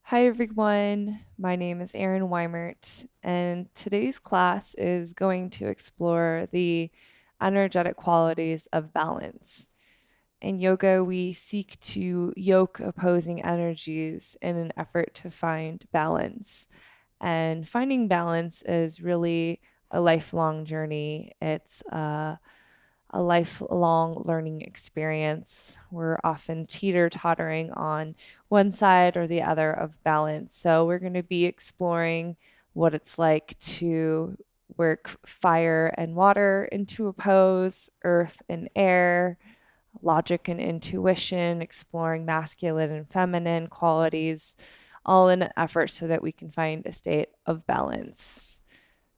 Hi everyone, my name is Erin Wimert, and today's class is going to explore the energetic qualities of balance. In yoga, we seek to yoke opposing energies in an effort to find balance. And finding balance is really a lifelong journey. It's a lifelong learning experience. We're often teeter-tottering on one side or the other of balance. So we're going to be exploring what it's like to work fire and water into a pose, earth and air, logic and intuition, exploring masculine and feminine qualities, all in an effort so that we can find a state of balance.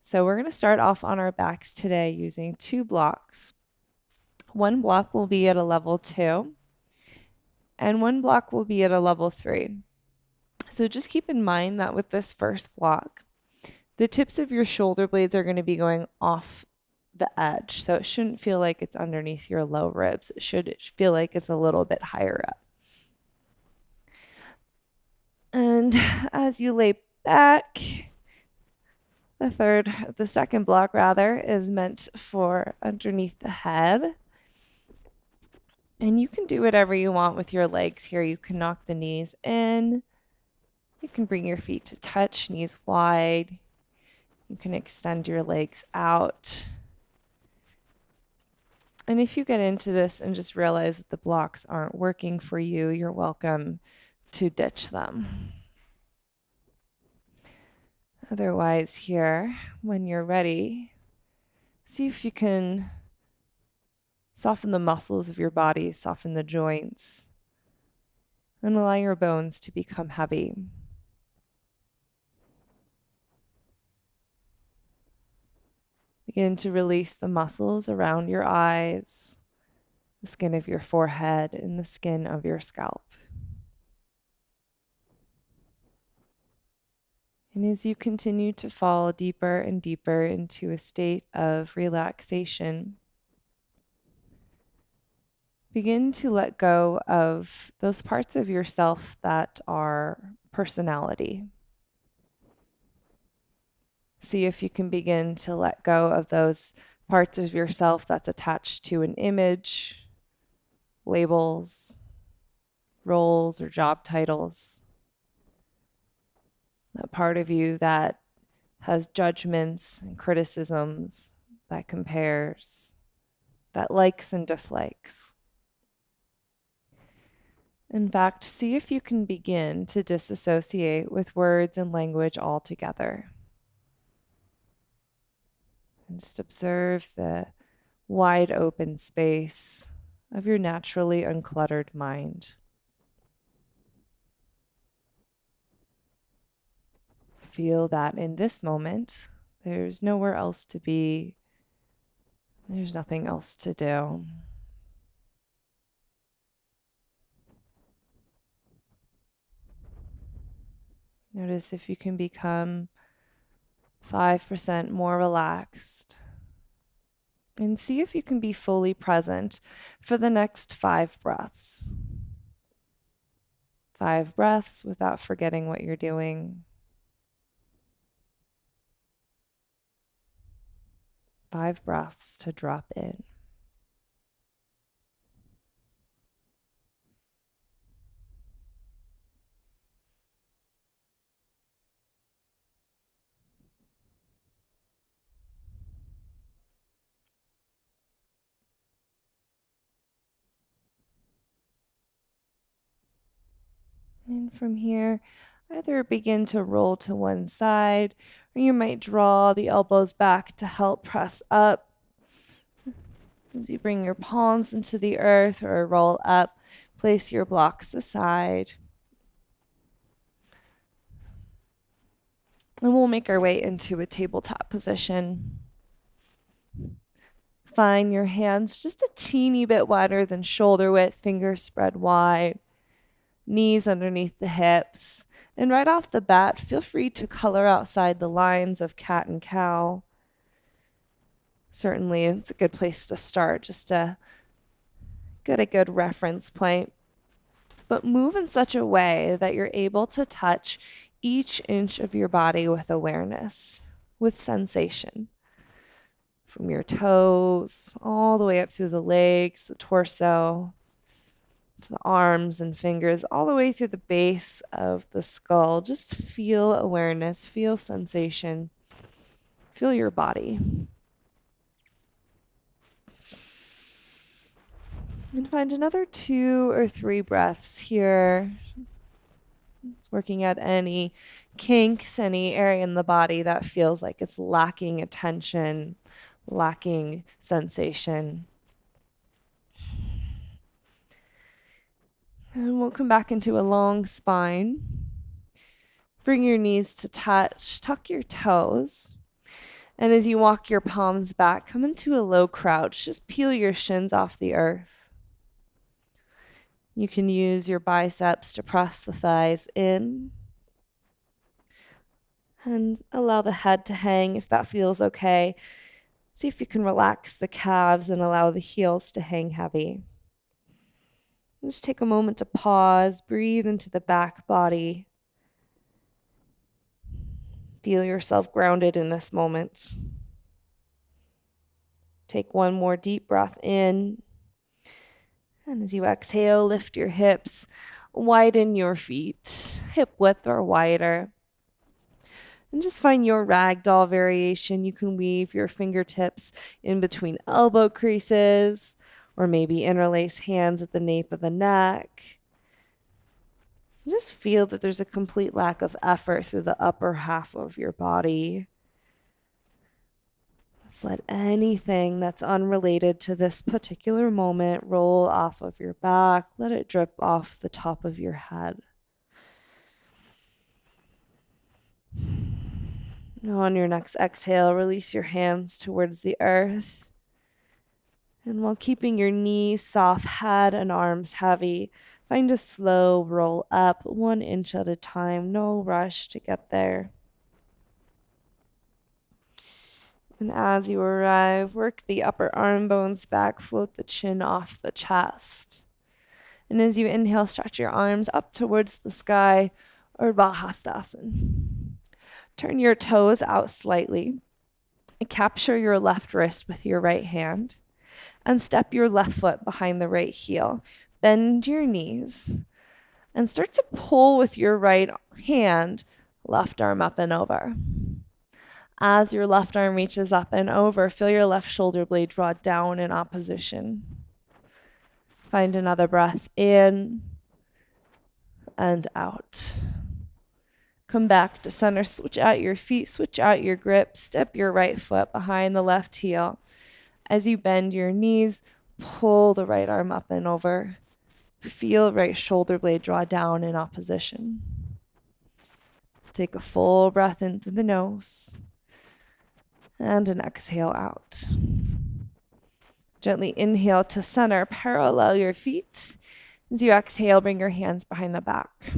So we're going to start off on our backs today using two blocks. One block will be at a level 2, and one block will be at a level 3. So just keep in mind that with this first block, the tips of your shoulder blades are going to be going off the edge. So it shouldn't feel like it's underneath your low ribs. It should feel like it's a little bit higher up. And as you lay back, the second block rather, is meant for underneath the head. And you can do whatever you want with your legs here. You can knock the knees in. You can bring your feet to touch, knees wide. You can extend your legs out. And if you get into this and just realize that the blocks aren't working for you, you're welcome to ditch them. Otherwise, here, when you're ready, see if you can soften the muscles of your body, soften the joints, and allow your bones to become heavy. Begin to release the muscles around your eyes, the skin of your forehead, and the skin of your scalp. And as you continue to fall deeper and deeper into a state of relaxation, begin to let go of those parts of yourself that are personality. See if you can begin to let go of those parts of yourself that's attached to an image, labels, roles, or job titles. That part of you that has judgments and criticisms, that compares, that likes and dislikes. In fact, see if you can begin to disassociate with words and language altogether. And just observe the wide open space of your naturally uncluttered mind. Feel that in this moment, there's nowhere else to be. There's nothing else to do. Notice if you can become 5% more relaxed. And see if you can be fully present for the next 5 breaths. 5 breaths without forgetting what you're doing. 5 breaths to drop in. And from here, either begin to roll to one side, or you might draw the elbows back to help press up. As you bring your palms into the earth or roll up, place your blocks aside. And we'll make our way into a tabletop position. Find your hands just a teeny bit wider than shoulder width, fingers spread wide, knees underneath the hips. And right off the bat, feel free to color outside the lines of cat and cow. Certainly, it's a good place to start, just to get a good reference point. but move in such a way that you're able to touch each inch of your body with awareness, with sensation. From your toes all the way up through the legs, the torso, to the arms and fingers, all the way through the base of the skull. Just feel awareness, feel sensation, feel your body. And find another 2 or 3 breaths here. It's working out any kinks, any area in the body that feels like it's lacking attention, lacking sensation. And we'll come back into a long spine. Bring your knees to touch, tuck your toes. And as you walk your palms back, come into a low crouch. Just peel your shins off the earth. You can use your biceps to press the thighs in. And allow the head to hang if that feels okay. See if you can relax the calves and allow the heels to hang heavy. Just take a moment to pause, breathe into the back body. Feel yourself grounded in this moment. Take one more deep breath in. And as you exhale, lift your hips, widen your feet, hip width or wider. And just find your ragdoll variation. You can weave your fingertips in between elbow creases, or maybe interlace hands at the nape of the neck. Just feel that there's a complete lack of effort through the upper half of your body. Just let anything that's unrelated to this particular moment roll off of your back. Let it drip off the top of your head. Now on your next exhale, release your hands towards the earth. And while keeping your knees soft, head and arms heavy, find a slow roll up 1 inch at a time. No rush to get there. And as you arrive, work the upper arm bones back, float the chin off the chest. And as you inhale, stretch your arms up towards the sky, or Bahastasana. Turn your toes out slightly. And capture your left wrist with your right hand. And step your left foot behind the right heel. Bend your knees. And start to pull with your right hand, left arm up and over. As your left arm reaches up and over, feel your left shoulder blade draw down in opposition. Find another breath in and out. Come back to center, switch out your feet, switch out your grip, step your right foot behind the left heel. As you bend your knees, pull the right arm up and over. Feel right shoulder blade draw down in opposition. Take a full breath in through the nose and an exhale out. Gently inhale to center, parallel your feet. As you exhale, bring your hands behind the back.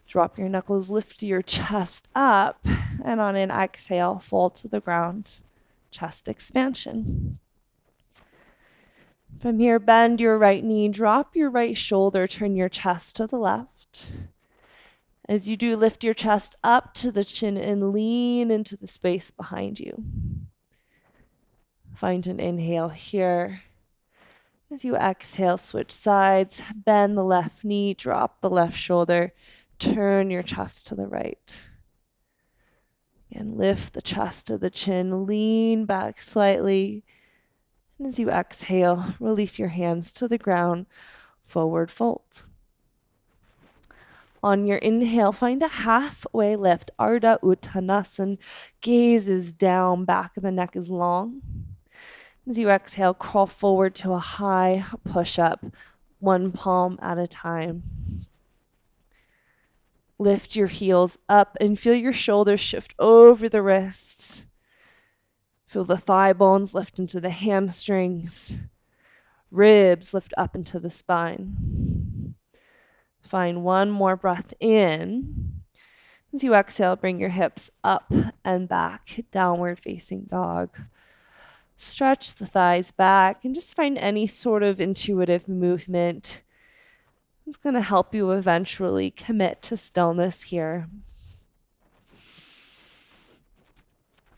Drop your knuckles, lift your chest up, and on an exhale, fall to the ground. Chest expansion. From here, bend your right knee, drop your right shoulder, turn your chest to the left. As you do, lift your chest up to the chin and lean into the space behind you. Find an inhale here. As you exhale, switch sides, bend the left knee, drop the left shoulder, turn your chest to the right. And lift the chest to the chin, lean back slightly. And as you exhale, release your hands to the ground, forward fold. On your inhale, find a halfway lift, Ardha Uttanasana. Gaze is down, back of the neck is long. As you exhale, crawl forward to a high push-up, one palm at a time. Lift your heels up and feel your shoulders shift over the wrists. Feel the thigh bones lift into the hamstrings. Ribs lift up into the spine. Find one more breath in. As you exhale, bring your hips up and back, downward facing dog. Stretch the thighs back and just find any sort of intuitive movement It's going to help you eventually commit to stillness here.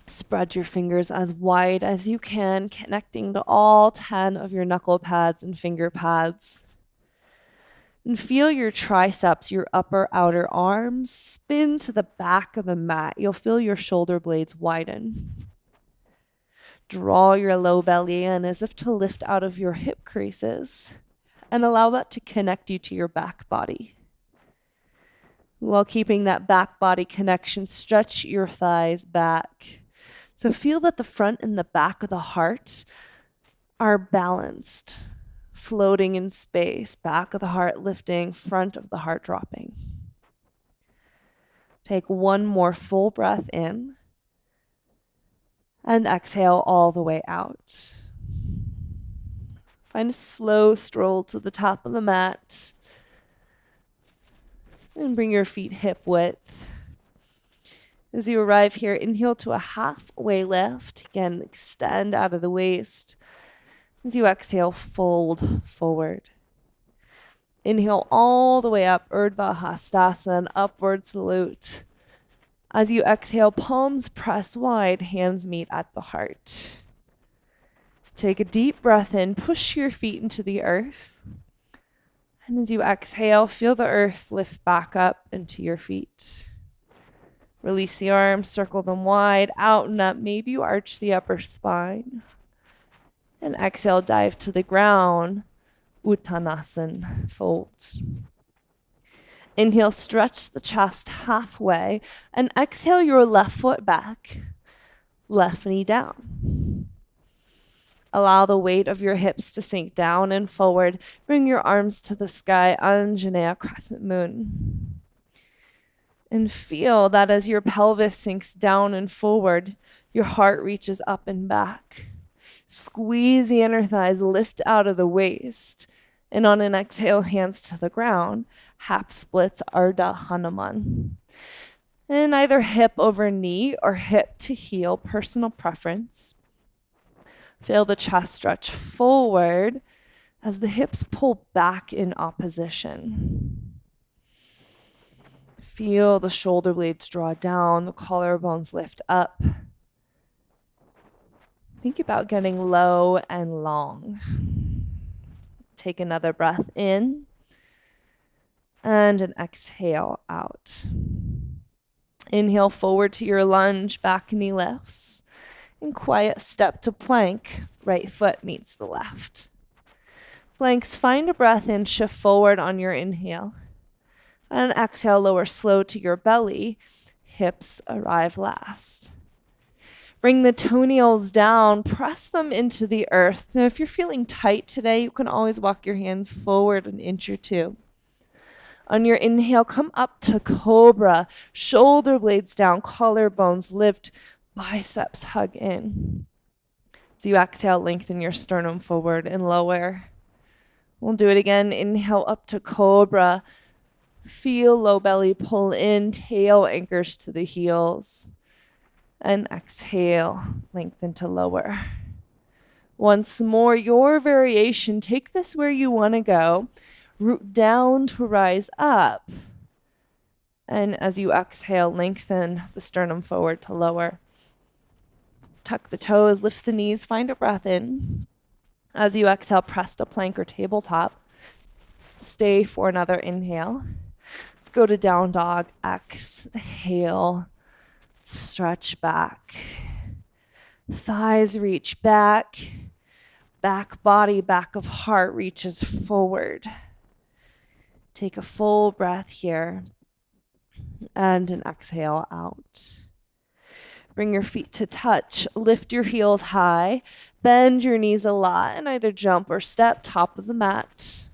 Spread your fingers as wide as you can, connecting to all 10 of your knuckle pads and finger pads. And feel your triceps, your upper outer arms, spin to the back of the mat. You'll feel your shoulder blades widen. Draw your low belly in as if to lift out of your hip creases and allow that to connect you to your back body. While keeping that back body connection, stretch your thighs back. So feel that the front and the back of the heart are balanced, floating in space, back of the heart lifting, front of the heart dropping. Take one more full breath in and exhale all the way out. Find a slow stroll to the top of the mat and bring your feet hip width. As you arrive here, inhale to a halfway lift. Again, extend out of the waist. As you exhale, fold forward. Inhale all the way up, Urdhva Hastasana, upward salute. As you exhale, palms press wide, hands meet at the heart. Take a deep breath in, push your feet into the earth. And as you exhale, feel the earth lift back up into your feet. Release the arms, circle them wide, out and up. Maybe you arch the upper spine. And exhale, dive to the ground, Uttanasana, fold. Inhale, stretch the chest halfway, and exhale your left foot back, left knee down. Allow the weight of your hips to sink down and forward. Bring your arms to the sky, Anjaneya crescent moon. And feel that as your pelvis sinks down and forward, your heart reaches up and back. Squeeze the inner thighs, lift out of the waist. And on an exhale, hands to the ground, half splits Ardha Hanuman. And either hip over knee or hip to heel, personal preference. Feel the chest stretch forward as the hips pull back in opposition. Feel the shoulder blades draw down, the collarbones lift up. Think about getting low and long. Take another breath in and an exhale out. Inhale forward to your lunge, back knee lifts. And quiet step to plank, right foot meets the left. Planks, find a breath in, shift forward on your inhale. And exhale, lower slow to your belly. Hips arrive last. Bring the toenails down, press them into the earth. Now, if you're feeling tight today, you can always walk your hands forward an inch or two. On your inhale, come up to cobra, shoulder blades down, collarbones lift, biceps hug in. As you exhale, lengthen your sternum forward and lower. We'll do it again. Inhale up to cobra. Feel low belly pull in, tail anchors to the heels. And exhale, lengthen to lower. Once more, your variation. Take this where you want to go. Root down to rise up. And as you exhale, lengthen the sternum forward to lower. Tuck the toes, lift the knees, find a breath in. As you exhale, press to plank or tabletop. Stay for another inhale. Let's go to down dog. Exhale. Stretch back. Thighs reach back. Back body, back of heart reaches forward. Take a full breath here. And an exhale out. Bring your feet to touch. Lift your heels high. Bend your knees a lot and either jump or step top of the mat.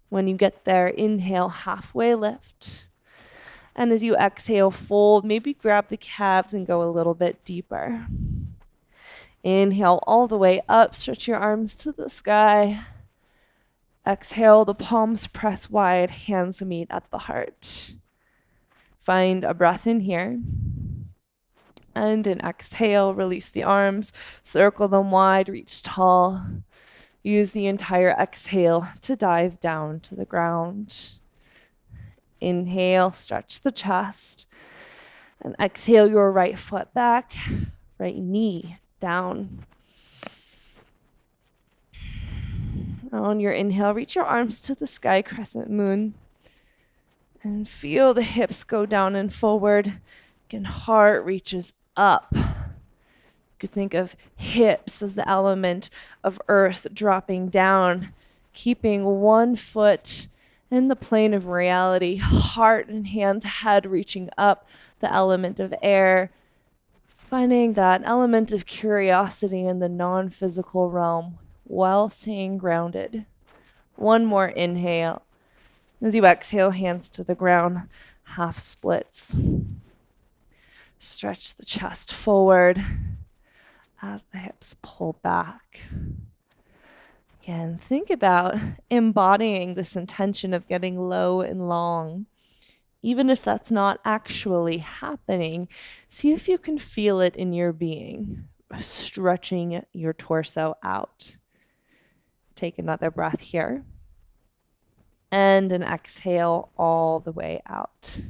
When you get there, inhale, halfway lift. And as you exhale, fold. Maybe grab the calves and go a little bit deeper. Inhale all the way up. Stretch your arms to the sky. Exhale, the palms press wide. Hands meet at the heart. Find a breath in here. And an exhale, release the arms. Circle them wide, reach tall. Use the entire exhale to dive down to the ground. Inhale, stretch the chest. And exhale your right foot back, right knee down. On your inhale, reach your arms to the sky, crescent moon. And feel the hips go down and forward. Again, heart reaches up. You could think of hips as the element of earth dropping down, keeping one foot in the plane of reality, heart and hands, head reaching up, the element of air, finding that element of curiosity in the non-physical realm while staying grounded. One more inhale. As you exhale, hands to the ground, half splits. Stretch the chest forward as the hips pull back. Again, think about embodying this intention of getting low and long. Even if that's not actually happening, see if you can feel it in your being, stretching your torso out. Take another breath here. And an exhale all the way out.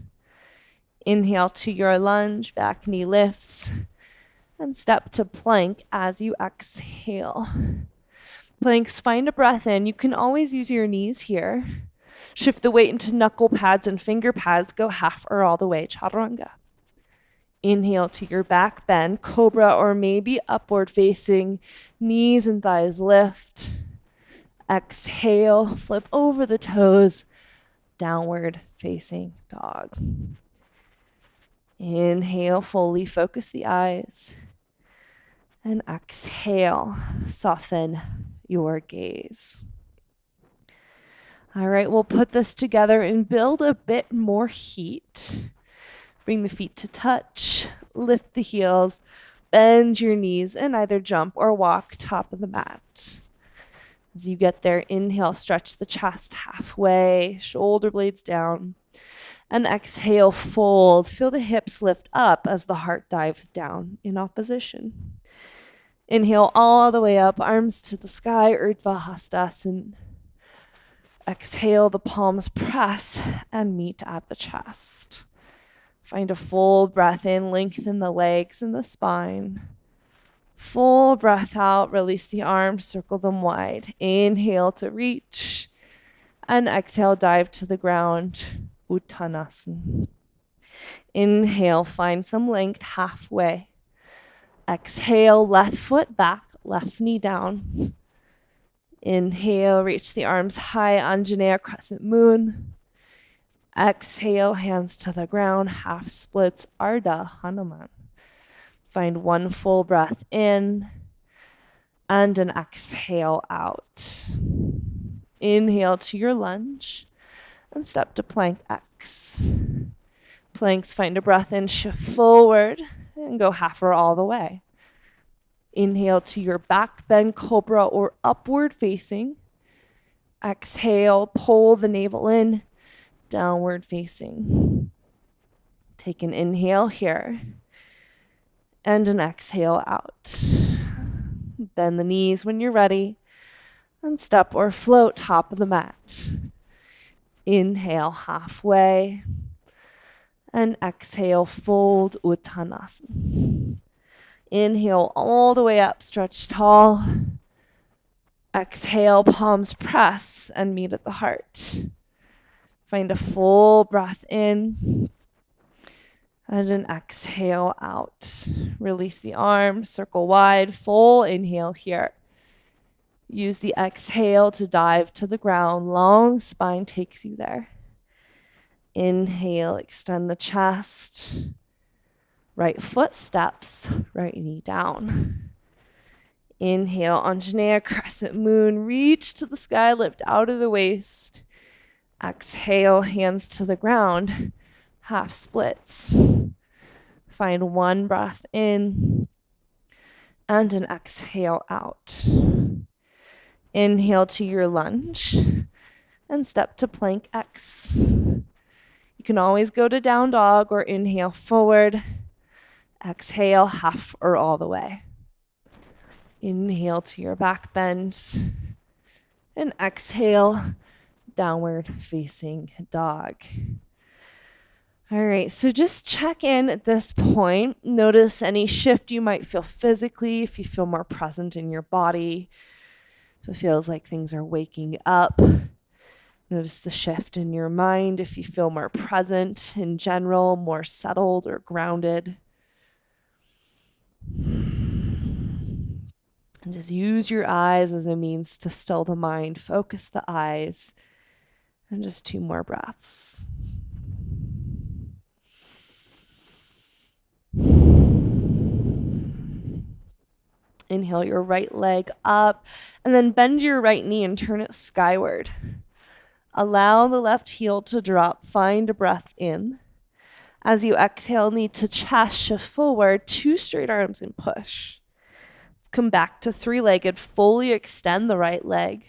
Inhale to your lunge, back knee lifts, and step to plank as you exhale. Planks, find a breath in. You can always use your knees here. Shift the weight into knuckle pads and finger pads. Go half or all the way, chaturanga. Inhale to your back bend, cobra or maybe upward facing. Knees and thighs lift. Exhale, flip over the toes, downward facing dog. Inhale, fully focus the eyes. And exhale, soften your gaze. All right, we'll put this together and build a bit more heat. Bring the feet to touch, lift the heels, bend your knees, and either jump or walk top of the mat. As you get there, inhale, stretch the chest halfway, shoulder blades down. And exhale, fold. Feel the hips lift up as the heart dives down in opposition. Inhale all the way up, arms to the sky, Urdhva Hastasana. Exhale, the palms press and meet at the chest. Find a full breath in, lengthen the legs and the spine. Full breath out, release the arms, circle them wide. Inhale to reach, and exhale, dive to the ground, Uttanasana. Inhale, find some length halfway. Exhale, left foot back, left knee down. Inhale, reach the arms high, Anjaneya crescent moon. Exhale, hands to the ground, half splits, Ardha Hanuman. Find one full breath in and an exhale out. Inhale to your lunge and step to plank X. Planks, find a breath in, shift forward and go half or all the way. Inhale to your back bend, cobra or upward facing. Exhale, pull the navel in, downward facing. Take an inhale here. And an exhale out. Bend the knees when you're ready. And step or float top of the mat. Inhale halfway. And exhale, fold Uttanasana. Inhale all the way up, stretch tall. Exhale, palms press and meet at the heart. Find a full breath in. And an exhale out. Release the arms, circle wide, full inhale here. Use the exhale to dive to the ground. Long spine takes you there. Inhale, extend the chest. Right foot steps, right knee down. Inhale, Anjaneya crescent moon. Reach to the sky, lift out of the waist. Exhale, hands to the ground. Half splits. Find one breath in and an exhale out. Inhale to your lunge and step to plank X. You can always go to down dog or inhale forward. Exhale half or all the way. Inhale to your back bend. And exhale, downward facing dog. All right, so just check in at this point. Notice any shift you might feel physically, if you feel more present in your body, if it feels like things are waking up. Notice the shift in your mind, if you feel more present in general, more settled or grounded. And just use your eyes as a means to still the mind. Focus the eyes. And just 2 more breaths. Inhale your right leg up, and then bend your right knee and turn it skyward. Allow the left heel to drop. Find a breath in. As you exhale, knee to chest, shift forward, 2 straight arms and push. Come back to 3-legged, fully extend the right leg.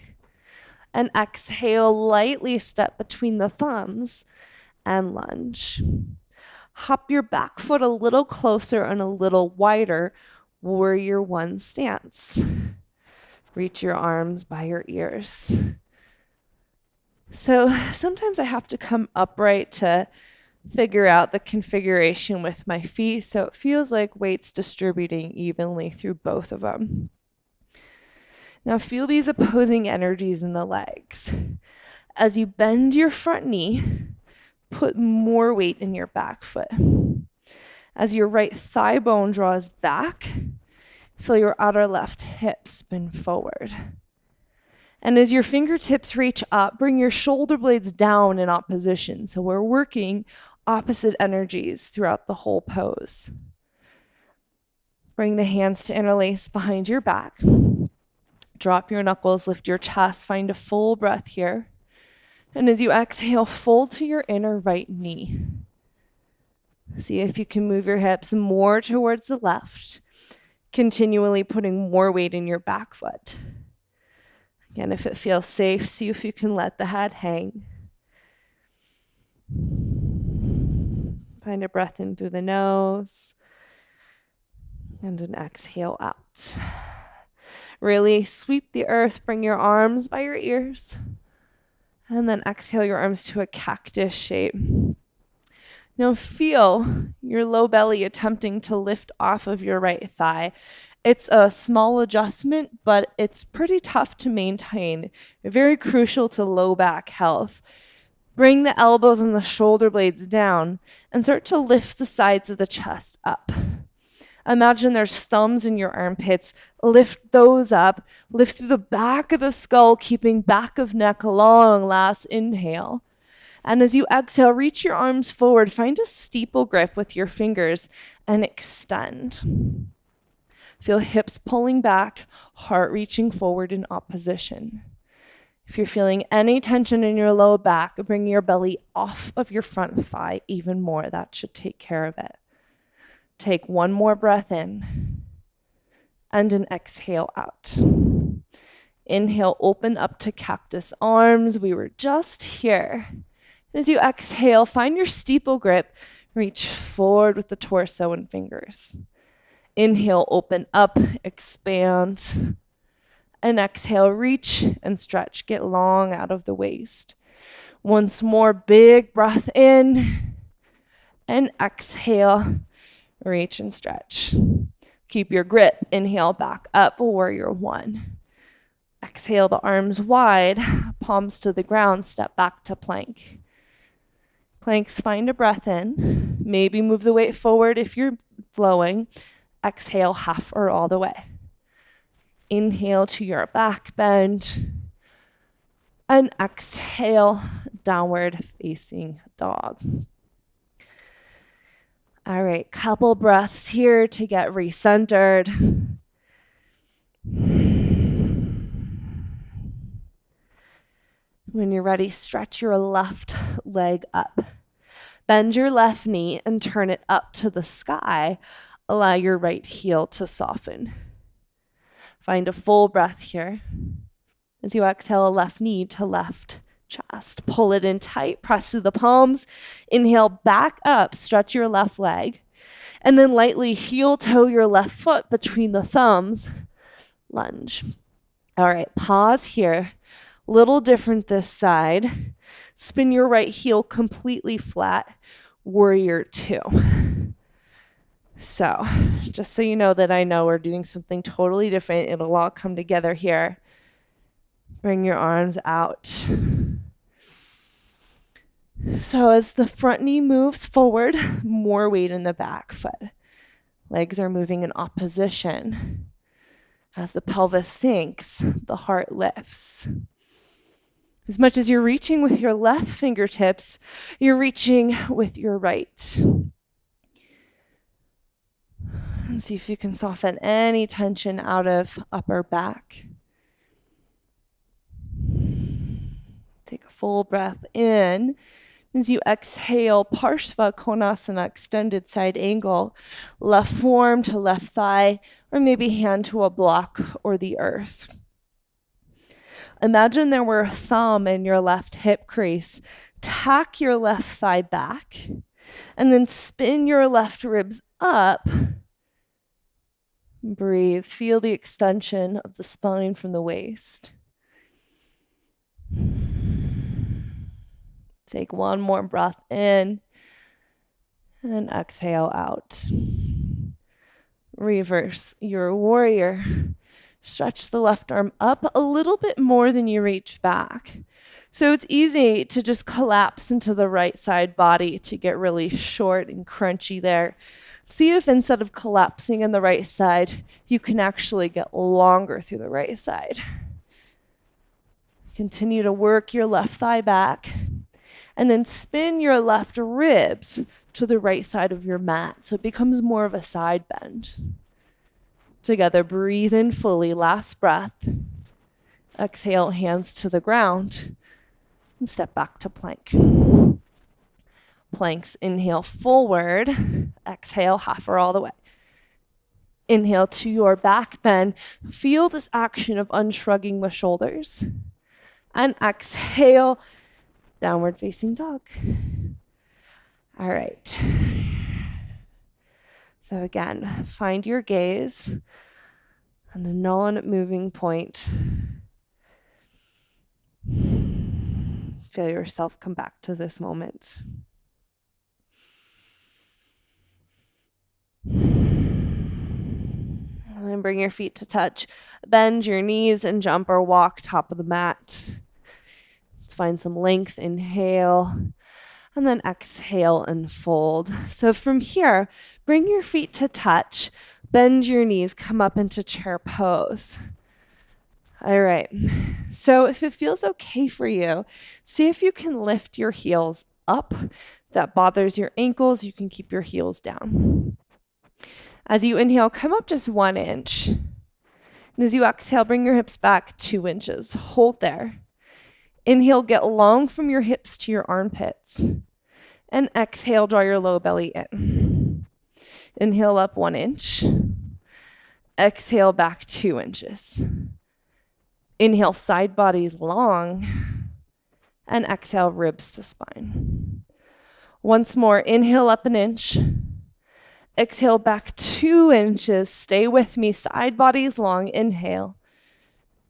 And exhale, lightly step between the thumbs and lunge. Hop your back foot a little closer and a little wider, warrior 1 stance. Reach your arms by your ears. So sometimes I have to come upright to figure out the configuration with my feet, so it feels like weight's distributing evenly through both of them. Now feel these opposing energies in the legs. As you bend your front knee, put more weight in your back foot. As your right thigh bone draws back, feel your outer left hip spin forward. And as your fingertips reach up, bring your shoulder blades down in opposition. So we're working opposite energies throughout the whole pose. Bring the hands to interlace behind your back. Drop your knuckles, lift your chest, find a full breath here. And as you exhale, fold to your inner right knee. See if you can move your hips more towards the left, continually putting more weight in your back foot. Again, if it feels safe, see if you can let the head hang. Find a breath in through the nose and an exhale out. Really sweep the earth, bring your arms by your ears, and then exhale your arms to a cactus shape. Now feel your low belly attempting to lift off of your right thigh. It's a small adjustment, but it's pretty tough to maintain. Very crucial to low back health. Bring the elbows and the shoulder blades down and start to lift the sides of the chest up. Imagine there's thumbs in your armpits. Lift those up. Lift through the back of the skull, keeping back of neck long. Last inhale. And as you exhale, reach your arms forward. Find a steeple grip with your fingers and extend. Feel hips pulling back, heart reaching forward in opposition. If you're feeling any tension in your low back, bring your belly off of your front thigh even more. That should take care of it. Take 1 more breath in and an exhale out. Inhale, open up to cactus arms. We were just here. As you exhale, find your steeple grip. Reach forward with the torso and fingers. Inhale, open up, expand. And exhale, reach and stretch. Get long out of the waist. Once more, big breath in. And exhale, reach and stretch. Keep your grip. Inhale, back up, warrior 1. Exhale, the arms wide, palms to the ground, step back to plank. Planks, find a breath in. Maybe move the weight forward if you're flowing. Exhale, half or all the way. Inhale to your back bend. And exhale, downward facing dog. All right, couple breaths here to get recentered. When you're ready, stretch your left leg up. Bend your left knee and turn it up to the sky. Allow your right heel to soften. Find a full breath here. As you exhale, left knee to left chest. Pull it in tight, press through the palms. Inhale, back up, stretch your left leg. And then lightly heel toe your left foot between the thumbs. Lunge. All right, pause here. Little different this side. Spin your right heel completely flat, warrior two. So just so you know that I know we're doing something totally different, it'll all come together here. Bring your arms out. So as the front knee moves forward, more weight in the back foot. Legs are moving in opposition. As the pelvis sinks, the heart lifts. As much as you're reaching with your left fingertips, you're reaching with your right. And see if you can soften any tension out of upper back. Take a full breath in. As you exhale, Parshva Konasana, extended side angle, left forearm to left thigh, or maybe hand to a block or the earth. Imagine there were a thumb in your left hip crease. Tack your left thigh back, and then spin your left ribs up. Breathe. Feel the extension of the spine from the waist. Take one more breath in and exhale out. Reverse your warrior. Stretch the left arm up a little bit more than you reach back. So it's easy to just collapse into the right side body to get really short and crunchy there. See if instead of collapsing in the right side, you can actually get longer through the right side. Continue to work your left thigh back. And then spin your left ribs to the right side of your mat. So it becomes more of a side bend. Together, breathe in fully. Last breath. Exhale, hands to the ground. And step back to plank. Planks, inhale forward. Exhale, half or all the way. Inhale to your back bend. Feel this action of unshrugging the shoulders. And exhale, downward facing dog. All right. So again, find your gaze on a non-moving point. Feel yourself come back to this moment. And then bring your feet to touch. Bend your knees and jump or walk top of the mat. Find some length, inhale, and then exhale and fold. So from here, bring your feet to touch, bend your knees, come up into chair pose. All right, so if it feels okay for you, see if you can lift your heels up. If that bothers your ankles, you can keep your heels down. As you inhale, come up just 1 inch. And as you exhale, bring your hips back 2 inches. Hold there. Inhale, get long from your hips to your armpits. And exhale, draw your low belly in. Inhale up 1 inch. Exhale back 2 inches. Inhale, side body long. And exhale, ribs to spine. Once more, inhale up 1 inch. Exhale back 2 inches. Stay with me, side bodies long. Inhale.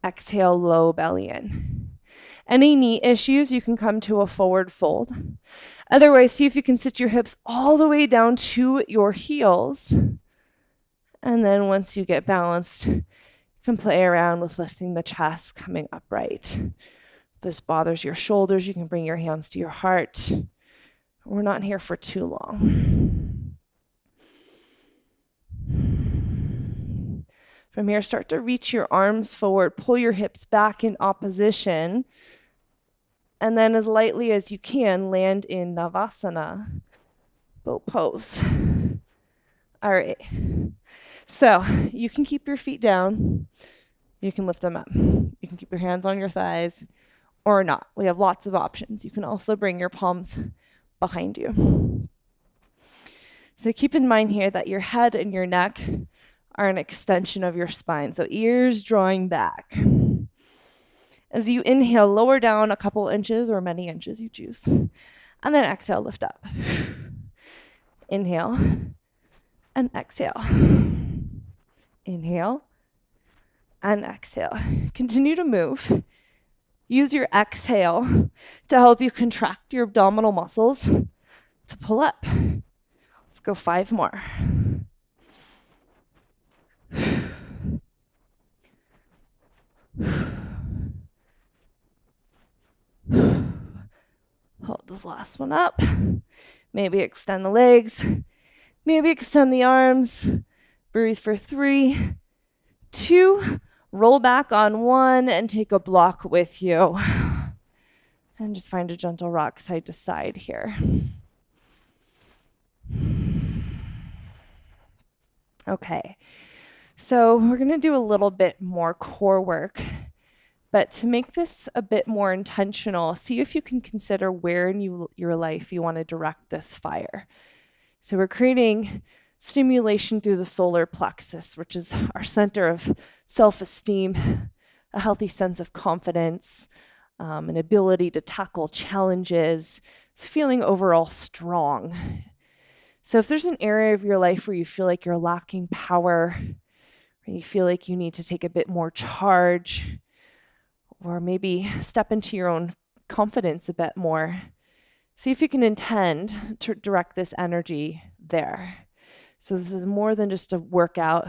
Exhale, low belly in. Any knee issues, you can come to a forward fold. Otherwise, see if you can sit your hips all the way down to your heels. And then once you get balanced, you can play around with lifting the chest, coming upright. If this bothers your shoulders, you can bring your hands to your heart. We're not here for too long. From here, start to reach your arms forward, pull your hips back in opposition. And then as lightly as you can, land in Navasana, boat pose. All right. So you can keep your feet down. You can lift them up. You can keep your hands on your thighs or not. We have lots of options. You can also bring your palms behind you. So keep in mind here that your head and your neck are an extension of your spine. So ears drawing back. As you inhale, lower down a couple inches or many inches you choose. And then exhale, lift up. Inhale and exhale. Inhale and exhale. Continue to move. Use your exhale to help you contract your abdominal muscles to pull up. Let's go 5 more. Hold this last one up. Maybe extend the legs. Maybe extend the arms. Breathe for 3, 2, roll back on 1, and take a block with you. And just find a gentle rock side to side here. Okay, so we're going to do a little bit more core work. But to make this a bit more intentional, see if you can consider where in your life you want to direct this fire. So we're creating stimulation through the solar plexus, which is our center of self-esteem, a healthy sense of confidence, an ability to tackle challenges, it's feeling overall strong. So if there's an area of your life where you feel like you're lacking power, or you feel like you need to take a bit more charge, or maybe step into your own confidence a bit more, see if you can intend to direct this energy there. So this is more than just a workout.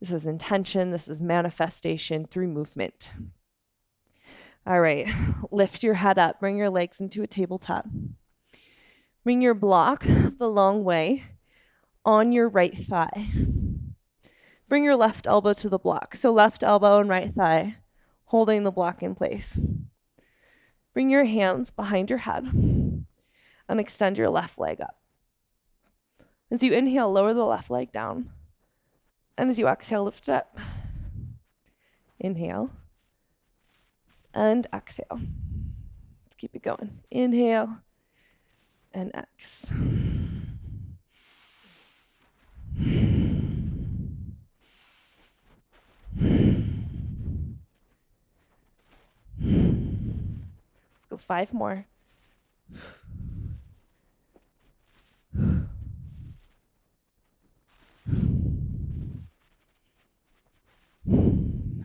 This is intention. This is manifestation through movement. All right, lift your head up. Bring your legs into a tabletop. Bring your block the long way on your right thigh. Bring your left elbow to the block. So left elbow and right thigh, holding the block in place. Bring your hands behind your head and extend your left leg up. As you inhale, lower the left leg down. And as you exhale, lift it up. Inhale and exhale. Let's keep it going. Inhale and exhale. Let's go 5 more.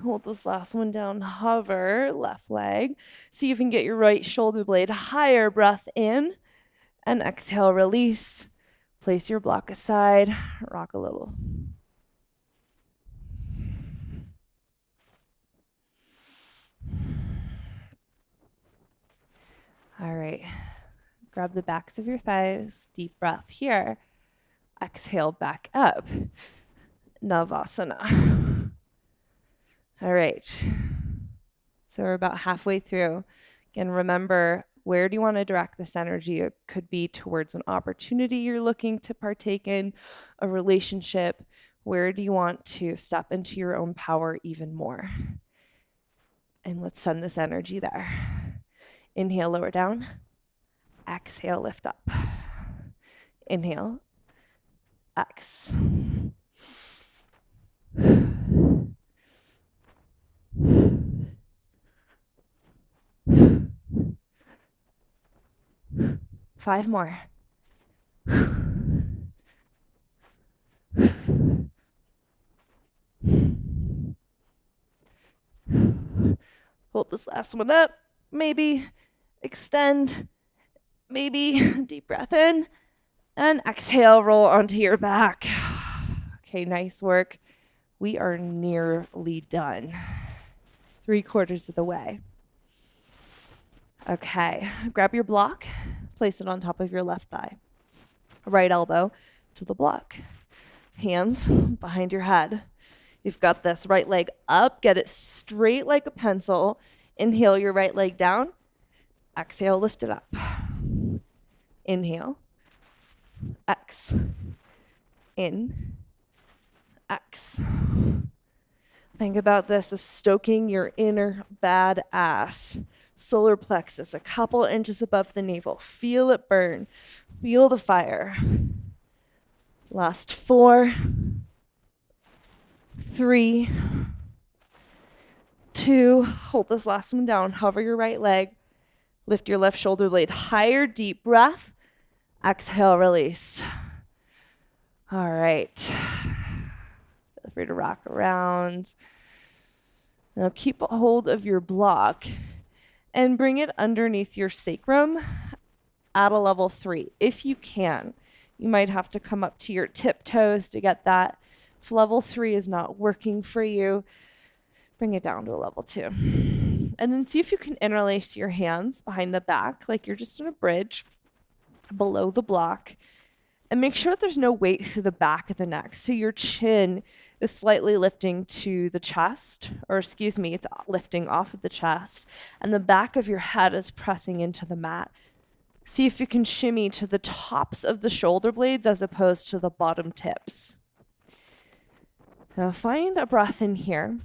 Hold this last one down, hover, left leg. See if you can get your right shoulder blade higher, breath in, and exhale, release. Place your block aside, rock a little. All right, grab the backs of your thighs, deep breath here. Exhale back up, Navasana. All right, so we're about halfway through. Again, remember, where do you want to direct this energy? It could be towards an opportunity you're looking to partake in, a relationship. Where do you want to step into your own power even more? And let's send this energy there. Inhale, lower down. Exhale, lift up. Inhale. Exhale. 5 more. Hold this last one up. Maybe extend. Maybe deep breath in. And exhale, roll onto your back. Okay, nice work. We are nearly done. 3/4 of the way. Okay, grab your block, place it on top of your left thigh. Right elbow to the block. Hands behind your head. You've got this. Right leg up, get it straight like a pencil. Inhale your right leg down. Exhale, lift it up. Inhale. X. In. X. Think about this as stoking your inner badass. Solar plexus, a couple inches above the navel. Feel it burn. Feel the fire. Last 4, 3, 2. Hold this last one down. Hover your right leg. Lift your left shoulder blade higher. Deep breath. Exhale, release. All right. Feel free to rock around. Now keep a hold of your block and bring it underneath your sacrum at a level 3 if you can. You might have to come up to your tiptoes to get that. If level 3 is not working for you, bring it down to a level 2. And then see if you can interlace your hands behind the back like you're just in a bridge below the block. And make sure that there's no weight through the back of the neck. So your chin is slightly lifting to the chest, or excuse me, it's lifting off of the chest, and the back of your head is pressing into the mat. See if you can shimmy to the tops of the shoulder blades as opposed to the bottom tips. Now find a breath in here.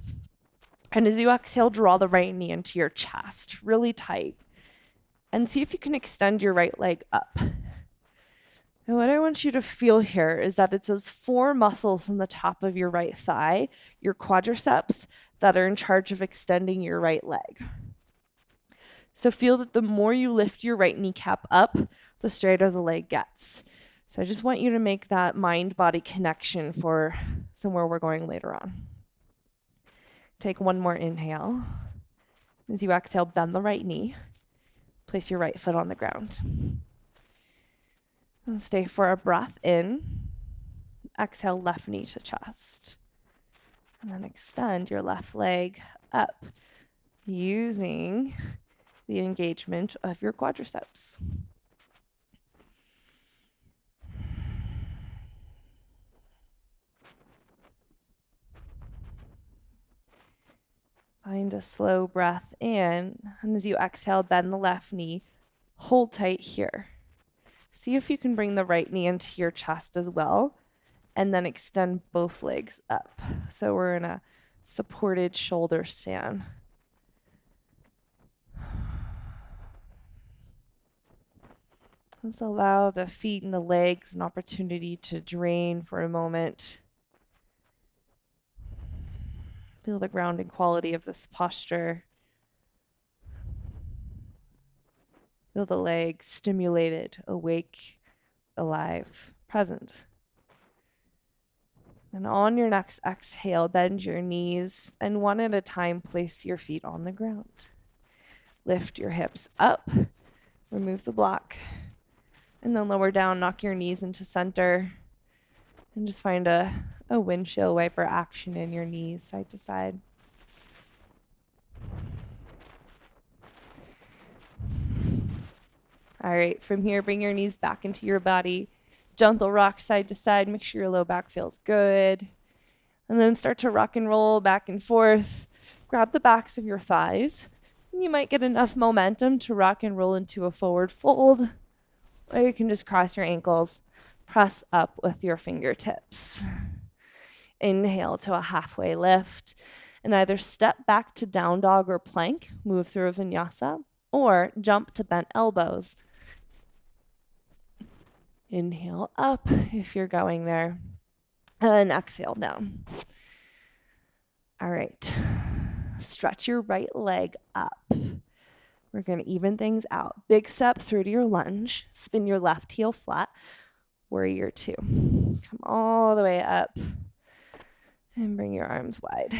And as you exhale, draw the right knee into your chest, really tight. And see if you can extend your right leg up. And what I want you to feel here is that it's those 4 muscles in the top of your right thigh, your quadriceps, that are in charge of extending your right leg. So feel that the more you lift your right kneecap up, the straighter the leg gets. So I just want you to make that mind-body connection for somewhere we're going later on. Take one more inhale. As you exhale, bend the right knee. Place your right foot on the ground. And stay for a breath in. Exhale, left knee to chest. And then extend your left leg up using the engagement of your quadriceps. Find a slow breath in, and as you exhale, bend the left knee, hold tight here. See if you can bring the right knee into your chest as well, and then extend both legs up. So we're in a supported shoulder stand. Let's allow the feet and the legs an opportunity to drain for a moment. Feel the grounding quality of this posture. Feel the legs stimulated, awake, alive, present. And on your next exhale, bend your knees and one at a time, place your feet on the ground. Lift your hips up, remove the block, and then lower down, knock your knees into center, and just find a windshield wiper action in your knees, side to side. All right, from here, bring your knees back into your body. Gentle rock side to side, make sure your low back feels good. And then start to rock and roll back and forth. Grab the backs of your thighs. And you might get enough momentum to rock and roll into a forward fold. Or you can just cross your ankles, press up with your fingertips. Inhale to a halfway lift. And either step back to down dog or plank, move through a vinyasa, or jump to bent elbows. Inhale up if you're going there, and exhale down. All right, stretch your right leg up. We're going to even things out. Big step through to your lunge. Spin your left heel flat. Warrior 2. Come all the way up and bring your arms wide.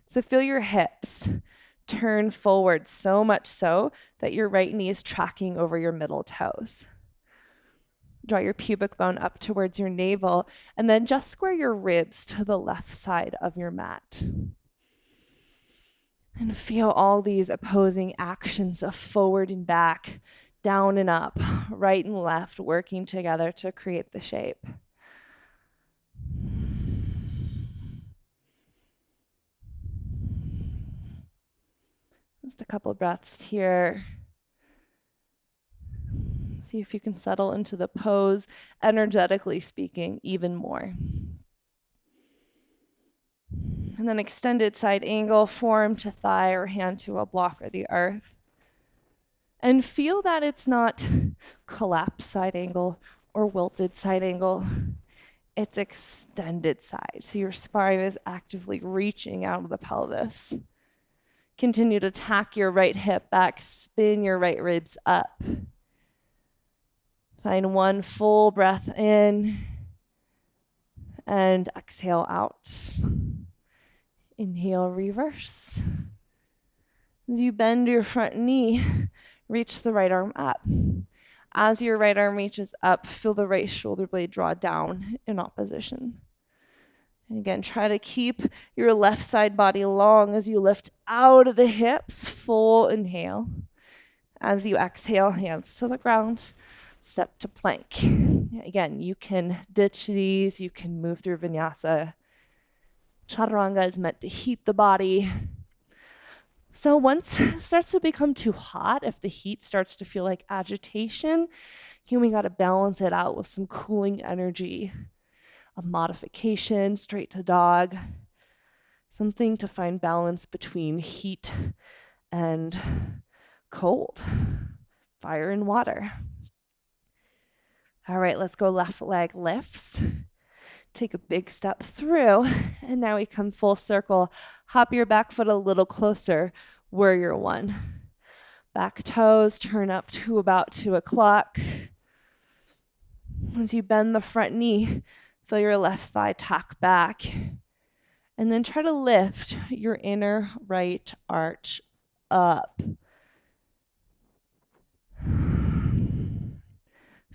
So feel your hips turn forward, so much so that your right knee is tracking over your middle toes. Draw your pubic bone up towards your navel, and then just square your ribs to the left side of your mat. And feel all these opposing actions of forward and back, down and up, right and left, working together to create the shape. Just a couple breaths here. See if you can settle into the pose, energetically speaking, even more. And then extended side angle, forearm to thigh or hand to a block or the earth. And feel that it's not collapsed side angle or wilted side angle. It's extended side. So your spine is actively reaching out of the pelvis. Continue to tack your right hip back, spin your right ribs up. Find one full breath in and exhale out. Inhale, reverse. As you bend your front knee, reach the right arm up. As your right arm reaches up, feel the right shoulder blade draw down in opposition. And again, try to keep your left side body long as you lift out of the hips. Full inhale. As you exhale, hands to the ground, step to plank. Again, you can ditch these. You can move through vinyasa. Chaturanga is meant to heat the body. So once it starts to become too hot, if the heat starts to feel like agitation, we got to balance it out with some cooling energy, a modification, straight to dog, something to find balance between heat and cold, fire and water. All right, let's go left leg lifts. Take a big step through, and now we come full circle. Hop your back foot a little closer, warrior one. Back toes turn up to about 2 o'clock. As you bend the front knee, feel your left thigh tuck back. And then try to lift your inner right arch up.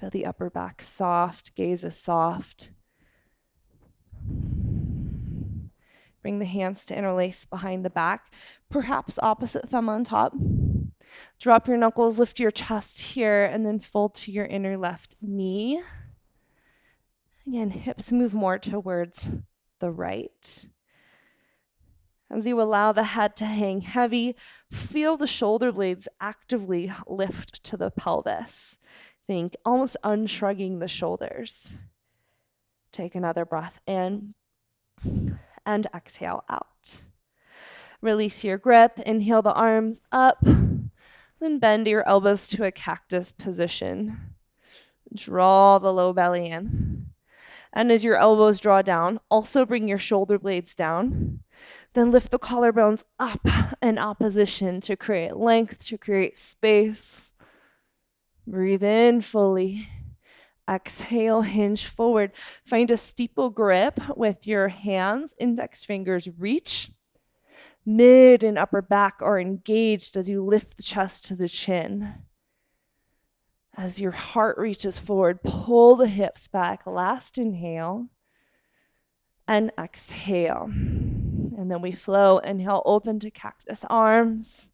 Feel the upper back soft, gaze is soft. Bring the hands to interlace behind the back, perhaps opposite thumb on top. Drop your knuckles, lift your chest here, and then fold to your inner left knee. Again, hips move more towards the right. As you allow the head to hang heavy, feel the shoulder blades actively lift to the pelvis. Think almost unshrugging the shoulders. Take another breath in and exhale out. Release your grip, inhale the arms up, then bend your elbows to a cactus position. Draw the low belly in. And as your elbows draw down, also bring your shoulder blades down. Then lift the collarbones up in opposition to create length, to create space. Breathe in fully. Exhale, hinge forward. Find a steeple grip with your hands, index fingers reach. Mid and upper back are engaged as you lift the chest to the chin. As your heart reaches forward, pull the hips back. Last inhale and exhale. And then we flow. Inhale, open to cactus arms.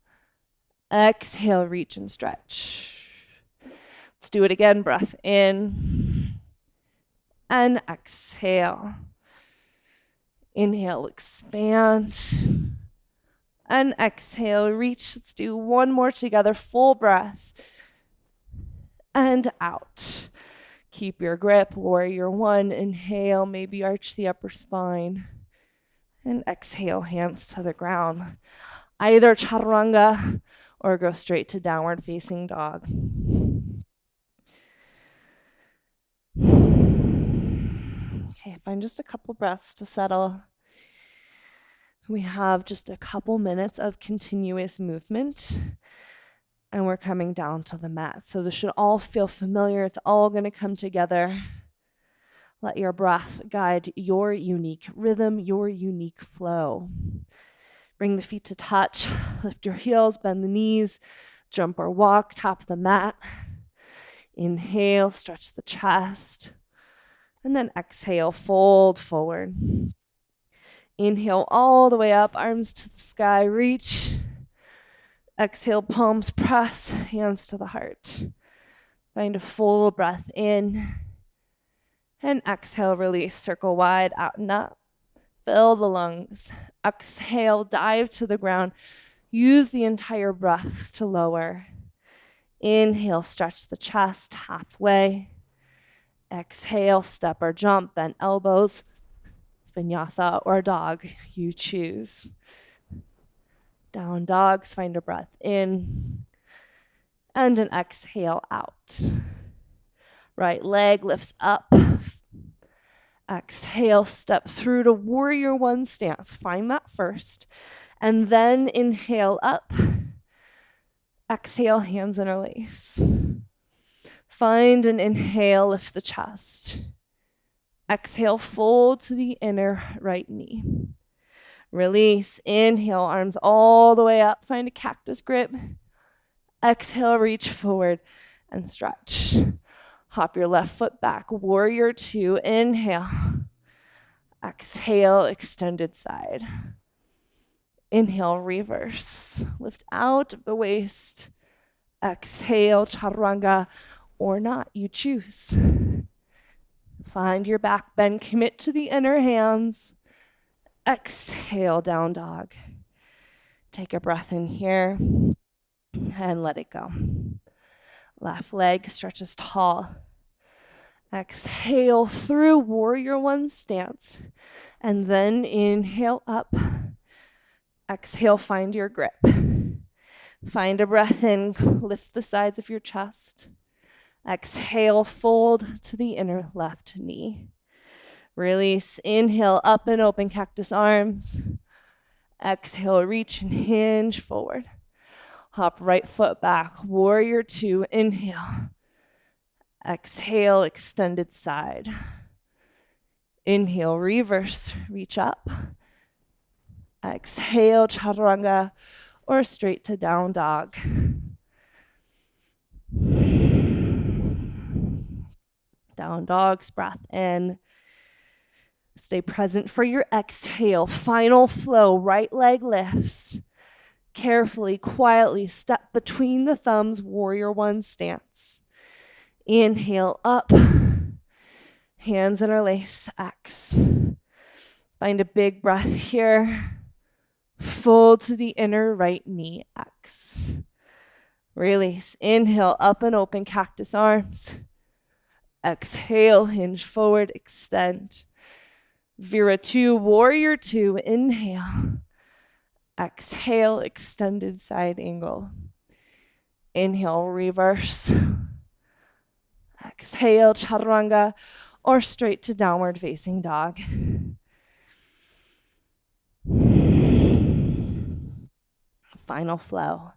Exhale, reach and stretch. Let's do it again. Breath in and exhale. Inhale, expand. And exhale, reach. Let's do one more together. Full breath. And out. Keep your grip. Warrior one. Inhale, maybe arch the upper spine. And exhale, hands to the ground. Either chaturanga or go straight to downward facing dog. Okay, find just a couple breaths to settle. We have just a couple minutes of continuous movement, and we're coming down to the mat. So this should all feel familiar. It's all going to come together. Let your breath guide your unique rhythm, your unique flow. Bring the feet to touch. Lift your heels, bend the knees, jump or walk, top the mat. Inhale, stretch the chest. And then exhale, fold forward. Inhale all the way up, arms to the sky, reach. Exhale, palms press, hands to the heart. Find a full breath in. And exhale, release, circle wide, out and up. Fill the lungs. Exhale, dive to the ground. Use the entire breath to lower. Inhale, stretch the chest halfway. Exhale, step or jump, bend elbows. Vinyasa or dog, you choose. Down dogs, find a breath in. And an exhale out. Right leg lifts up. Exhale, step through to warrior one stance. Find that first. And then inhale up. Exhale, hands interlace. Find an inhale, lift the chest. Exhale, fold to the inner right knee. Release. Inhale, arms all the way up. Find a cactus grip. Exhale, reach forward and stretch. Hop your left foot back. Warrior two. Inhale. Exhale, extended side. Inhale, reverse. Lift out of the waist. Exhale, chaturanga, or not, you choose. Find your back bend. Commit to the inner hands. Exhale, down dog. Take a breath in here and let it go. Left leg stretches tall. Exhale through warrior one stance. And then inhale up. Exhale, find your grip. Find a breath in, lift the sides of your chest. Exhale, fold to the inner left knee. Release, inhale, up and open cactus arms. Exhale, reach and hinge forward. Hop right foot back, warrior two, inhale. Exhale, extended side. Inhale, reverse, reach up. Exhale, chaturanga, or straight to down dog. Down dog's breath in. Stay present for your exhale. Final flow, right leg lifts. Carefully, quietly step between the thumbs, warrior one stance. Inhale up. Hands interlace, X. Find a big breath here. Fold to the inner right knee, X. Release. Inhale, up and open cactus arms. Exhale, hinge forward, extend. Vira two, warrior two, inhale. Exhale, extended side angle. Inhale, reverse. Exhale, chaturanga, or straight to downward facing dog. Final flow.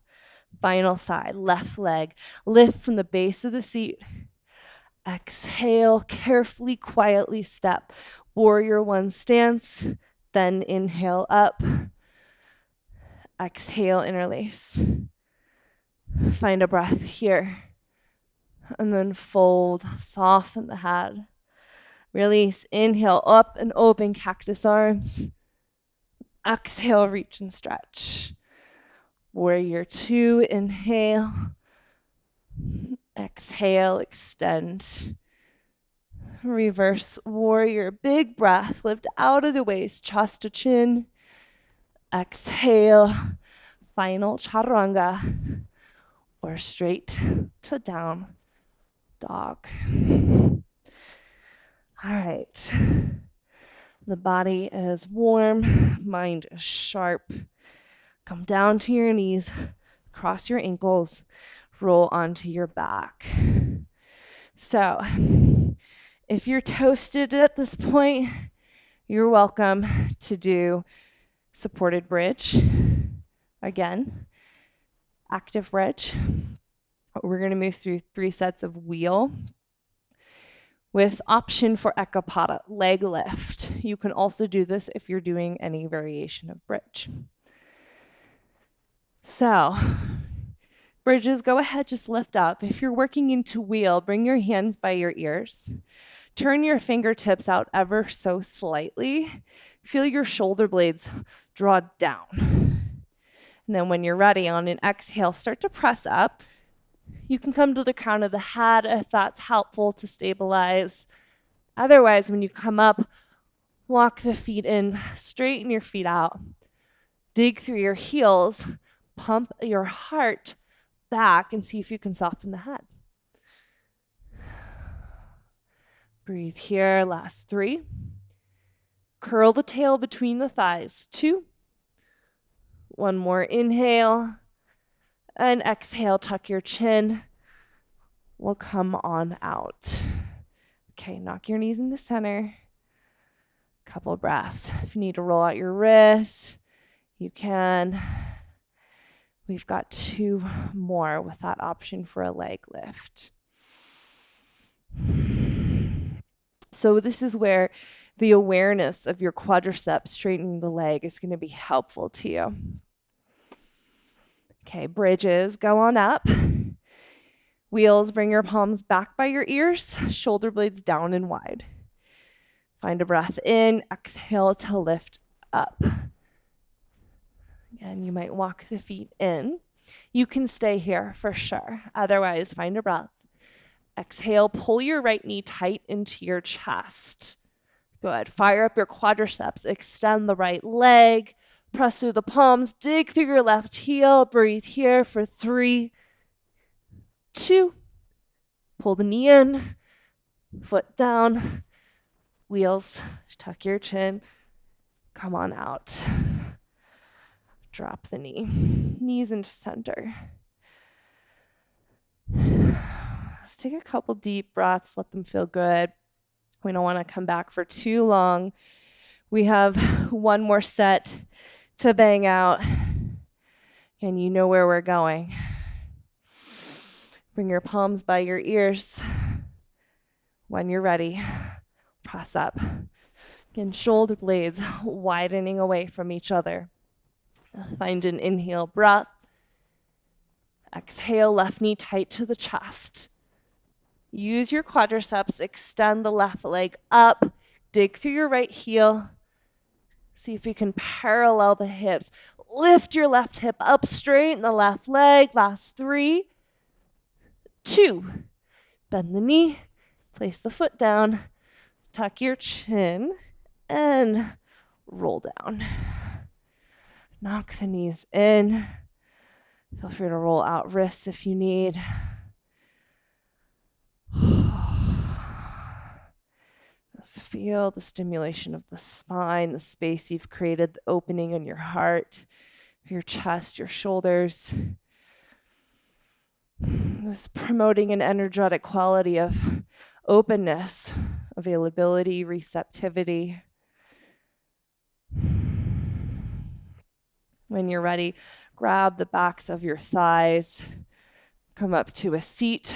Final side, left leg. Lift from the base of the seat. Exhale, carefully, quietly step. Warrior one stance, then inhale up. Exhale, interlace. Find a breath here. And then fold, soften the head. Release, inhale, up and open cactus arms. Exhale, reach and stretch. Warrior two, inhale. Exhale, extend. Reverse warrior, big breath, lift out of the waist, chest to chin. Exhale, final chaturanga, or straight to down dog. All right. The body is warm, mind is sharp. Come down to your knees, cross your ankles, roll onto your back. So, if you're toasted at this point, you're welcome to do supported bridge. Again, active bridge. We're going to move through 3 sets of wheel with option for ekapada, leg lift. You can also do this if you're doing any variation of bridge. So, bridges, go ahead, just lift up. If you're working into wheel, bring your hands by your ears. Turn your fingertips out ever so slightly. Feel your shoulder blades draw down. And then when you're ready, on an exhale, start to press up. You can come to the crown of the head if that's helpful to stabilize. Otherwise, when you come up, walk the feet in, straighten your feet out. Dig through your heels, pump your heart back, and see if you can soften the head. Breathe here, last 3. Curl the tail between the thighs, 2. One more inhale, and exhale, tuck your chin. We'll come on out. Okay, knock your knees into center. Couple breaths. If you need to roll out your wrists, you can. We've got 2 more with that option for a leg lift. So this is where the awareness of your quadriceps straightening the leg is going to be helpful to you. Okay, bridges, go on up. Wheels, bring your palms back by your ears, shoulder blades down and wide. Find a breath in, exhale to lift up. Again, you might walk the feet in. You can stay here for sure. Otherwise, find a breath. Exhale, pull your right knee tight into your chest. Good. Fire up your quadriceps, extend the right leg, press through the palms, dig through your left heel, breathe here for 3, 2, pull the knee in, foot down, wheels, tuck your chin, come on out. Drop the knee, knees into center. Let's take a couple deep breaths, let them feel good. We don't want to come back for too long. We have one more set to bang out, and you know where we're going. Bring your palms by your ears. When you're ready, press up. Again, shoulder blades widening away from each other. Find an inhale breath. Exhale, left knee tight to the chest. Use your quadriceps, extend the left leg up, dig through your right heel. See if you can parallel the hips. Lift your left hip up, straighten the left leg. Last 3, 2. Bend the knee, place the foot down, tuck your chin, and roll down. Knock the knees in. Feel free to roll out wrists if you need. Just feel the stimulation of the spine, the space you've created, the opening in your heart, your chest, your shoulders. This promoting an energetic quality of openness, availability, receptivity. When you're ready, grab the backs of your thighs, come up to a seat,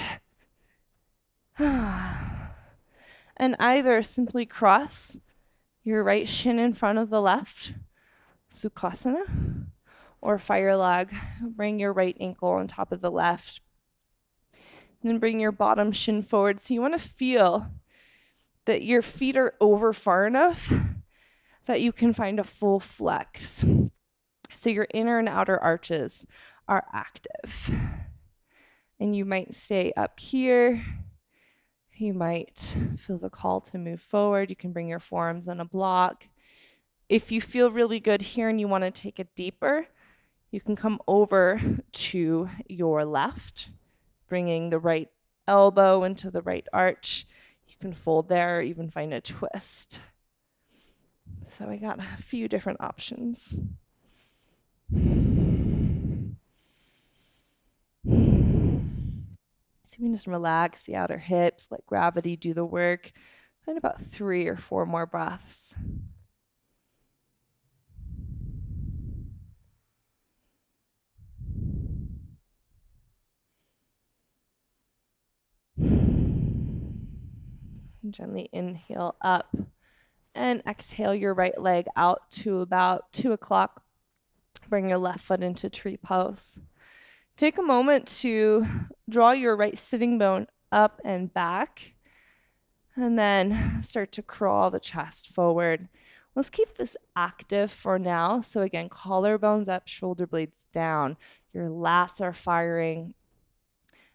and either simply cross your right shin in front of the left, sukhasana, or fire log. Bring your right ankle on top of the left, and then bring your bottom shin forward. So you want to feel that your feet are over far enough that you can find a full flex. So your inner and outer arches are active. And you might stay up here. You might feel the call to move forward. You can bring your forearms in a block. If you feel really good here and you want to take it deeper, you can come over to your left, bringing the right elbow into the right arch. You can fold there or even find a twist. So I got a few different options. So you can just relax the outer hips, let gravity do the work. Find about 3 or 4 more breaths. Gently inhale up and exhale your right leg out to about 2 o'clock. Bring your left foot into tree pose. Take a moment to draw your right sitting bone up and back, and then start to crawl the chest forward. Let's keep this active for now. So again, collarbones up, shoulder blades down. Your lats are firing.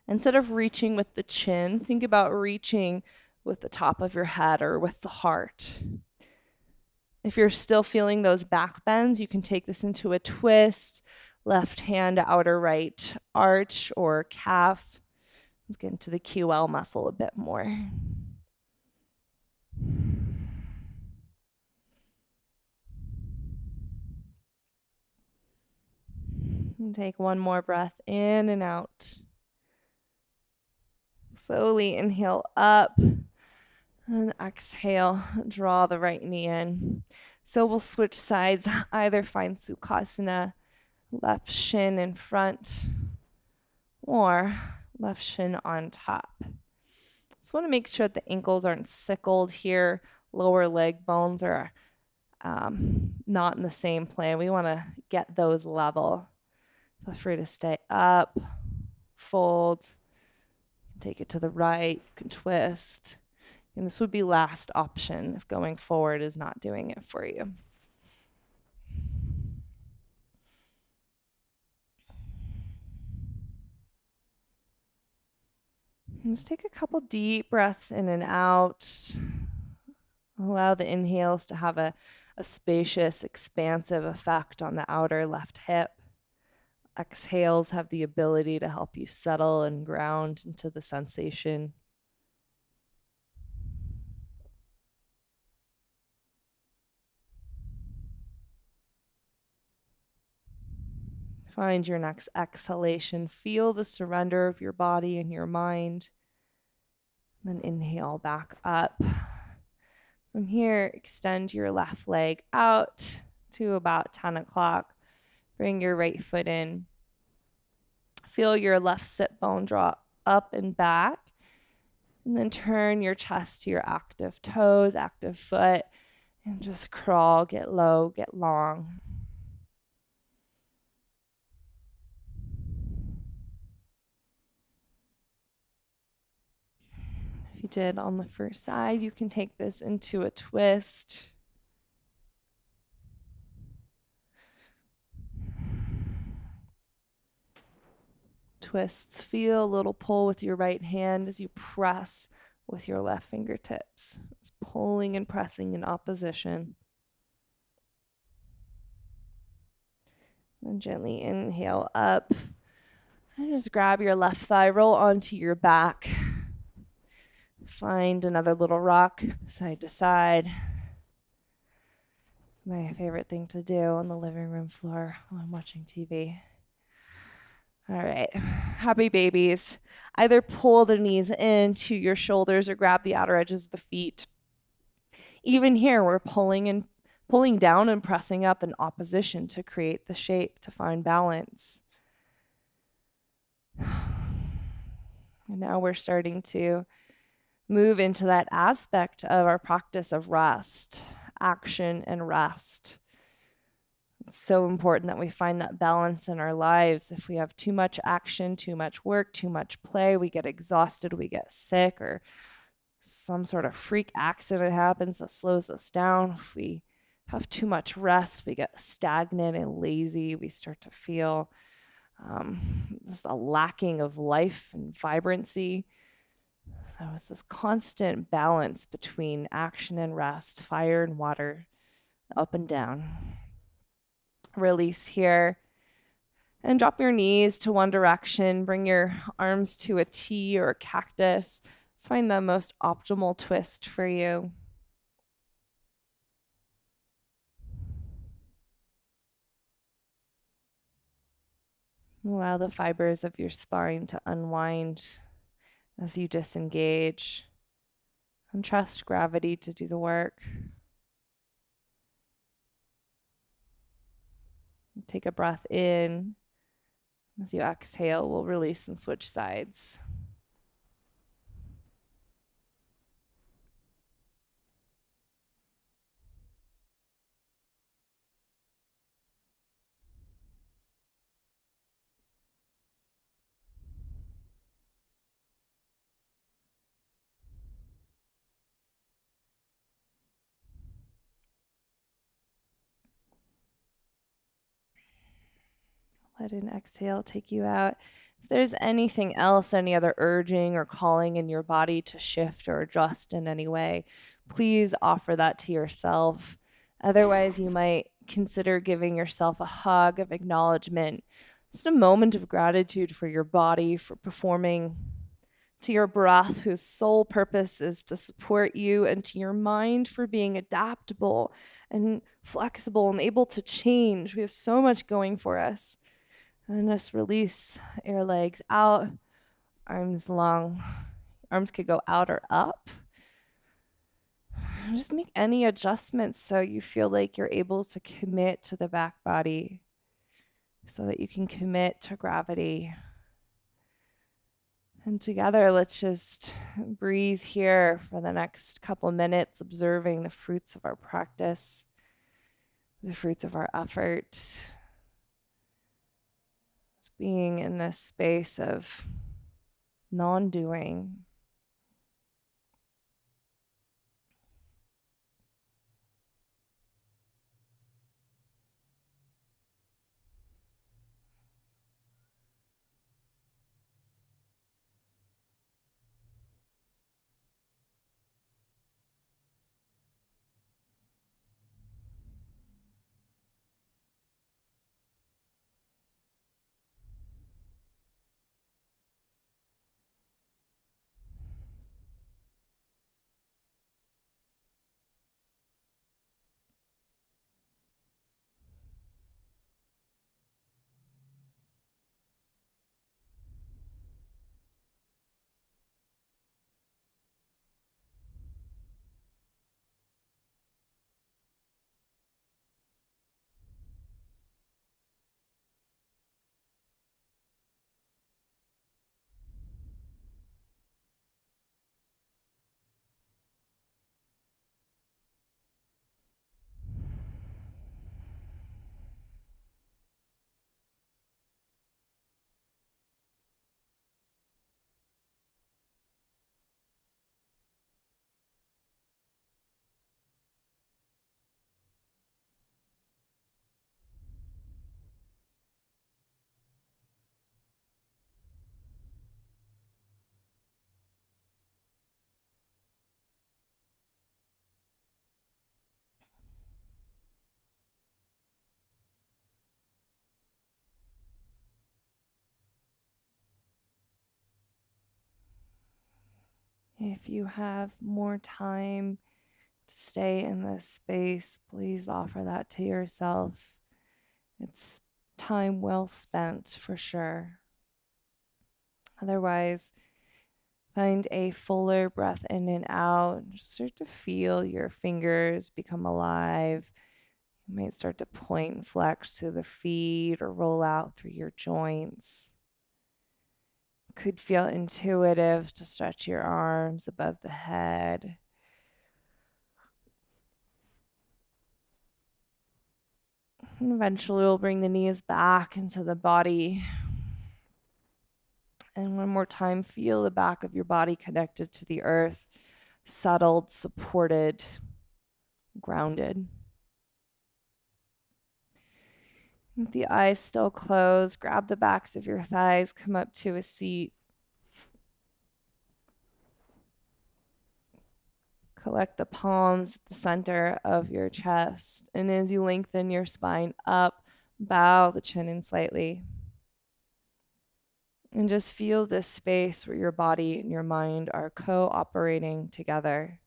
Instead of reaching with the chin, think about reaching with the top of your head or with the heart. If you're still feeling those back bends, you can take this into a twist, left hand, outer right arch or calf. Let's get into the QL muscle a bit more. And take one more breath in and out. Slowly inhale up and exhale, draw the right knee in. So we'll switch sides, either find sukhasana, left shin in front, or left shin on top. Just want to make sure that the ankles aren't sickled here. Lower leg bones are not in the same plane. We want to get those level. Feel free to stay up, fold, take it to the right, you can twist. And this would be last option if going forward is not doing it for you. And just take a couple deep breaths in and out. Allow the inhales to have a spacious, expansive effect on the outer left hip. Exhales have the ability to help you settle and ground into the sensation. Find your next exhalation. Feel the surrender of your body and your mind. Then inhale back up. From here, extend your left leg out to about 10 o'clock. Bring your right foot in. Feel your left sit bone drop up and back. And then turn your chest to your active toes, active foot, and just crawl, get low, get long. If you did on the first side, you can take this into a twist. Twists. Feel a little pull with your right hand as you press with your left fingertips. It's pulling and pressing in opposition. And gently inhale up. And just grab your left thigh, roll onto your back. Find another little rock side to side. It's my favorite thing to do on the living room floor while I'm watching TV. All right, happy babies. Either pull the knees into your shoulders or grab the outer edges of the feet. Even here, we're pulling down and pressing up in opposition to create the shape, to find balance. And now we're starting to move into that aspect of our practice of rest, action and rest. It's so important that we find that balance in our lives. If we have too much action, too much work, too much play, we get exhausted, we get sick, or some sort of freak accident happens that slows us down. If we have too much rest, we get stagnant and lazy. We start to feel just a lacking of life and vibrancy. So it's this constant balance between action and rest, fire and water, up and down. Release here and drop your knees to one direction. Bring your arms to a T or a cactus. Let's find the most optimal twist for you. Allow the fibers of your spine to unwind as you disengage, and trust gravity to do the work. Take a breath in. As you exhale, we'll release and switch sides. Let an exhale take you out. If there's anything else, any other urging or calling in your body to shift or adjust in any way, please offer that to yourself. Otherwise, you might consider giving yourself a hug of acknowledgement, just a moment of gratitude for your body, for performing, to your breath, whose sole purpose is to support you, and to your mind for being adaptable and flexible and able to change. We have so much going for us. And just release your legs out, arms long. Arms could go out or up. Just make any adjustments so you feel like you're able to commit to the back body, so that you can commit to gravity. And together, let's just breathe here for the next couple minutes, observing the fruits of our practice, the fruits of our effort. It's being in this space of non-doing. If you have more time to stay in this space, please offer that to yourself. It's time well spent for sure. Otherwise, find a fuller breath in and out. Just start to feel your fingers become alive. You might start to point and flex through the feet or roll out through your joints. It could feel intuitive to stretch your arms above the head. And eventually we'll bring the knees back into the body. And one more time, feel the back of your body connected to the earth, settled, supported, grounded. With the eyes still closed, grab the backs of your thighs, come up to a seat. Collect the palms at the center of your chest. And as you lengthen your spine up, bow the chin in slightly. And just feel this space where your body and your mind are cooperating together.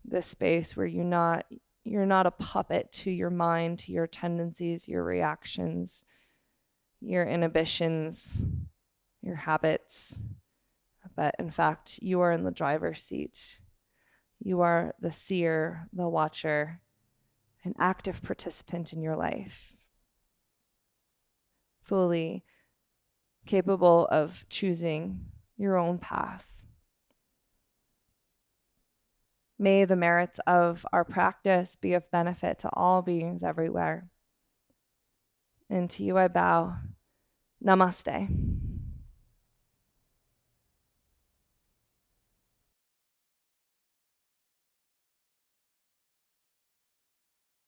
This space where you're not a puppet to your mind, to your tendencies, your reactions, your inhibitions, your habits. But in fact, you are in the driver's seat. You are the seer, the watcher, an active participant in your life, fully capable of choosing your own path. May the merits of our practice be of benefit to all beings everywhere. And to you I bow. Namaste.